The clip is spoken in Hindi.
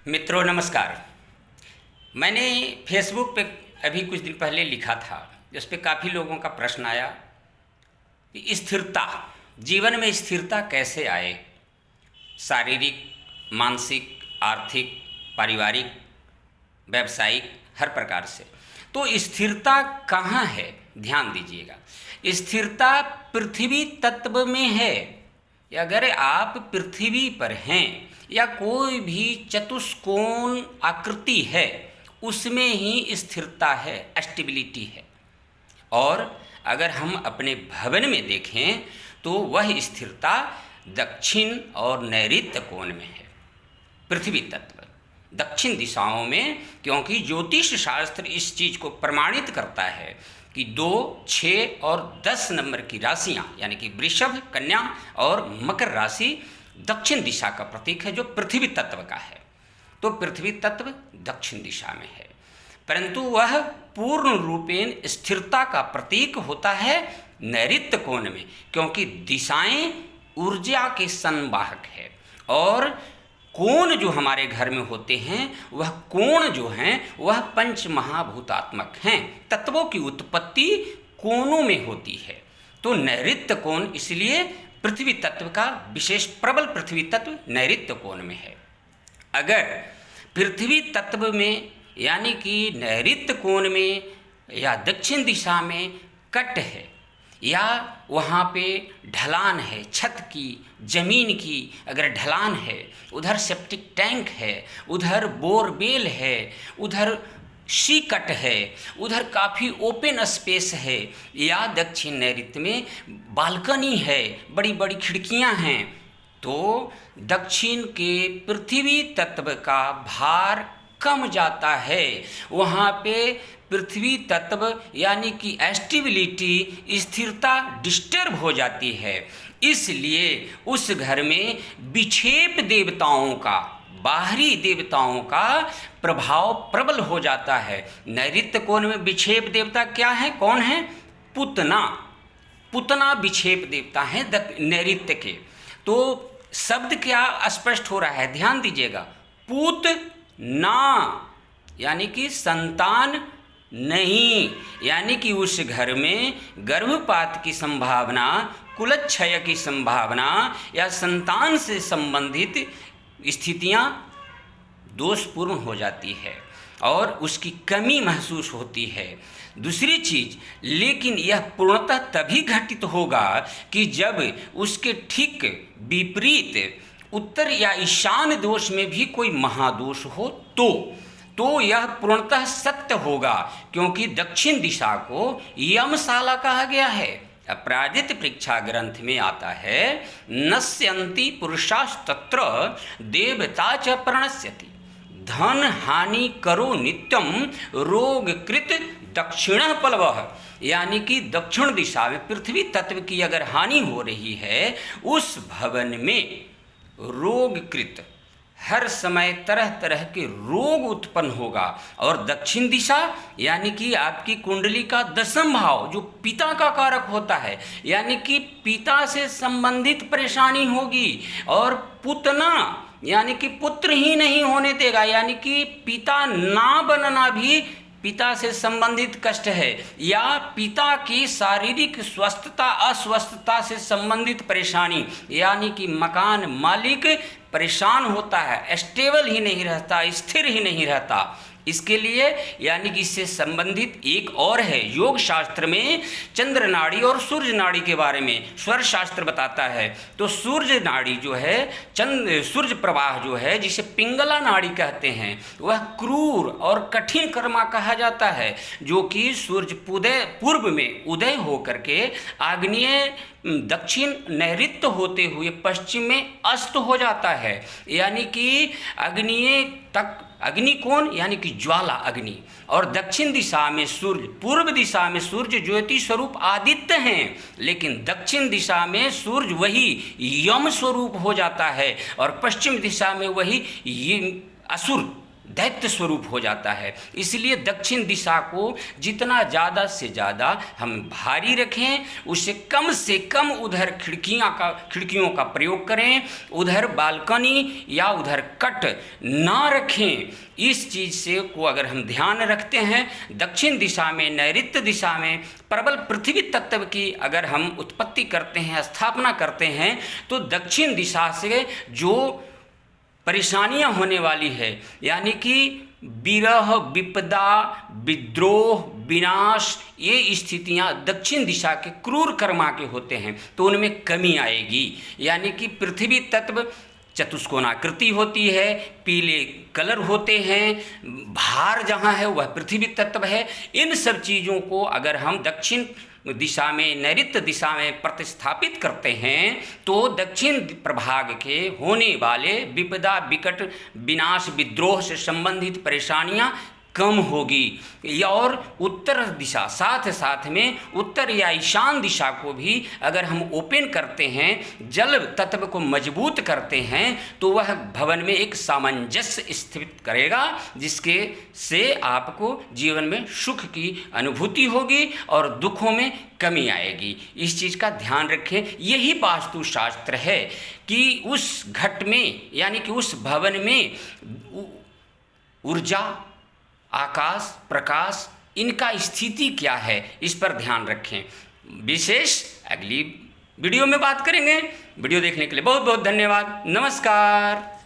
मित्रों नमस्कार। मैंने फेसबुक पे अभी कुछ दिन पहले लिखा था, जिस पे काफ़ी लोगों का प्रश्न आया कि स्थिरता, जीवन में स्थिरता कैसे आए, शारीरिक, मानसिक, आर्थिक, पारिवारिक, व्यावसायिक, हर प्रकार से। तो स्थिरता कहाँ है, ध्यान दीजिएगा। स्थिरता पृथ्वी तत्व में है। अगर आप पृथ्वी पर हैं या कोई भी चतुष्कोण आकृति है, उसमें ही स्थिरता है, स्टेबिलिटी है। और अगर हम अपने भवन में देखें तो वह स्थिरता दक्षिण और नैऋत्य कोण में है। पृथ्वी तत्व दक्षिण दिशाओं में, क्योंकि ज्योतिष शास्त्र इस चीज़ को प्रमाणित करता है कि 2, 6 और 10 नंबर की राशियां, यानी कि वृषभ, कन्या और मकर राशि दक्षिण दिशा का प्रतीक है, जो पृथ्वी तत्व का है। तो पृथ्वी तत्व दक्षिण दिशा में है, परंतु वह पूर्ण रूपेण स्थिरता का प्रतीक होता है नैऋत्य कोण में, क्योंकि दिशाएं ऊर्जा के संवाहक है। और कोण जो हमारे घर में होते हैं, वह कोण जो हैं वह पंच महाभूतात्मक हैं। तत्वों की उत्पत्ति कोणों में होती है। तो नैऋत्य कोण इसलिए पृथ्वी तत्व का विशेष, प्रबल पृथ्वी तत्व नैऋत्य कोण में है। अगर पृथ्वी तत्व में यानी कि नैऋत्य कोण में या दक्षिण दिशा में कट है, या वहाँ पे ढलान है, छत की, ज़मीन की अगर ढलान है, उधर सेप्टिक टैंक है, उधर बोरवेल है, उधर सी कट है, उधर काफ़ी ओपन स्पेस है, या दक्षिण नैऋत्य में बालकनी है, बड़ी बड़ी खिड़कियां हैं, तो दक्षिण के पृथ्वी तत्व का भार कम जाता है। वहाँ पे पृथ्वी तत्व यानी कि स्टेबिलिटी, स्थिरता डिस्टर्ब हो जाती है। इसलिए उस घर में विक्षेप देवताओं का, बाहरी देवताओं का प्रभाव प्रबल हो जाता है। नैऋत्य कोण में विक्षेप देवता क्या है, कौन है? पुतना। पुतना विक्षेप देवता है नैऋत्य के। तो शब्द क्या स्पष्ट हो रहा है, ध्यान दीजिएगा। पुत ना यानी कि संतान नहीं, यानी कि उस घर में गर्भपात की संभावना, कुलक्षय की संभावना या संतान से संबंधित स्थितियां दोषपूर्ण हो जाती है और उसकी कमी महसूस होती है। दूसरी चीज, लेकिन यह पूर्णतः तभी घटित होगा कि जब उसके ठीक विपरीत उत्तर या ईशान दोष में भी कोई महादोष हो, तो यह पूर्णतः सत्य होगा, क्योंकि दक्षिण दिशा को यमशाला कहा गया है। अपराजित परीक्षा ग्रंथ में आता है, नश्यन्ति पुरुषास्तत्र देवता च प्रणश्यति, धन हानि करो नित्यम रोग कृत दक्षिण पलवः। यानी कि दक्षिण दिशा में पृथ्वी तत्व की अगर हानि हो रही है, उस भवन में रोगकृत, हर समय तरह तरह के रोग उत्पन्न होगा। और दक्षिण दिशा यानी कि आपकी कुंडली का 10वां भाव, जो पिता का कारक होता है, यानी कि पिता से संबंधित परेशानी होगी। और पुतना यानी कि पुत्र ही नहीं होने देगा, यानी कि पिता ना बनना भी पिता से संबंधित कष्ट है, या पिता की शारीरिक स्वस्थता अस्वस्थता से संबंधित परेशानी, यानी कि मकान मालिक परेशान होता है, स्टेबल ही नहीं रहता, स्थिर ही नहीं रहता। इसके लिए यानी कि इससे संबंधित एक और है, योग शास्त्र में चंद्र नाड़ी और सूर्य नाड़ी के बारे में स्वर शास्त्र बताता है। तो सूर्य नाड़ी जो है, सूर्य प्रवाह जो है, जिसे पिंगला नाड़ी कहते हैं, वह क्रूर और कठिन कर्मा कहा जाता है, जो कि सूर्य पूर्व में उदय होकर के आग्नेय दक्षिण नैऋत्य होते हुए पश्चिम में अस्त हो जाता है। यानी कि अग्निय तक, अग्नि कौन, यानी कि ज्वाला अग्नि, और दक्षिण दिशा में सूर्य, पूर्व दिशा में सूर्य ज्योति स्वरूप आदित्य हैं, लेकिन दक्षिण दिशा में सूर्य वही यम स्वरूप हो जाता है, और पश्चिम दिशा में वही असुर दैत्य स्वरूप हो जाता है। इसलिए दक्षिण दिशा को जितना ज़्यादा से ज़्यादा हम भारी रखें, उससे कम उधर खिड़कियों का प्रयोग करें, उधर बालकनी या उधर कट ना रखें। इस चीज़ से को अगर हम ध्यान रखते हैं, दक्षिण दिशा में, नैऋत्य दिशा में प्रबल पृथ्वी तत्व की अगर हम उत्पत्ति करते हैं, स्थापना करते हैं, तो दक्षिण दिशा से जो परेशानियां होने वाली है, यानी कि विरह, विपदा, विद्रोह, विनाश, ये स्थितियां दक्षिण दिशा के क्रूर कर्मा के होते हैं, तो उनमें कमी आएगी। यानी कि पृथ्वी तत्व चतुष्कोणाकृति होती है, पीले कलर होते हैं, भार जहाँ है वह पृथ्वी तत्व है। इन सब चीज़ों को अगर हम दक्षिण दिशा में, नैऋत्य दिशा में प्रतिस्थापित करते हैं, तो दक्षिण प्रभाग के होने वाले विपदा, विकट, विनाश, विद्रोह से संबंधित परेशानियां कम होगी। और उत्तर दिशा, साथ में उत्तर या ईशान दिशा को भी अगर हम ओपन करते हैं, जल तत्व को मजबूत करते हैं, तो वह भवन में एक सामंजस्य स्थित करेगा, जिसके से आपको जीवन में सुख की अनुभूति होगी और दुखों में कमी आएगी। इस चीज़ का ध्यान रखें। यही वास्तुशास्त्र है कि उस घट में, यानी कि उस भवन में ऊर्जा, आकाश, प्रकाश, इनका स्थिति क्या है, इस पर ध्यान रखें। विशेष अगली वीडियो में बात करेंगे। वीडियो देखने के लिए बहुत बहुत धन्यवाद। नमस्कार।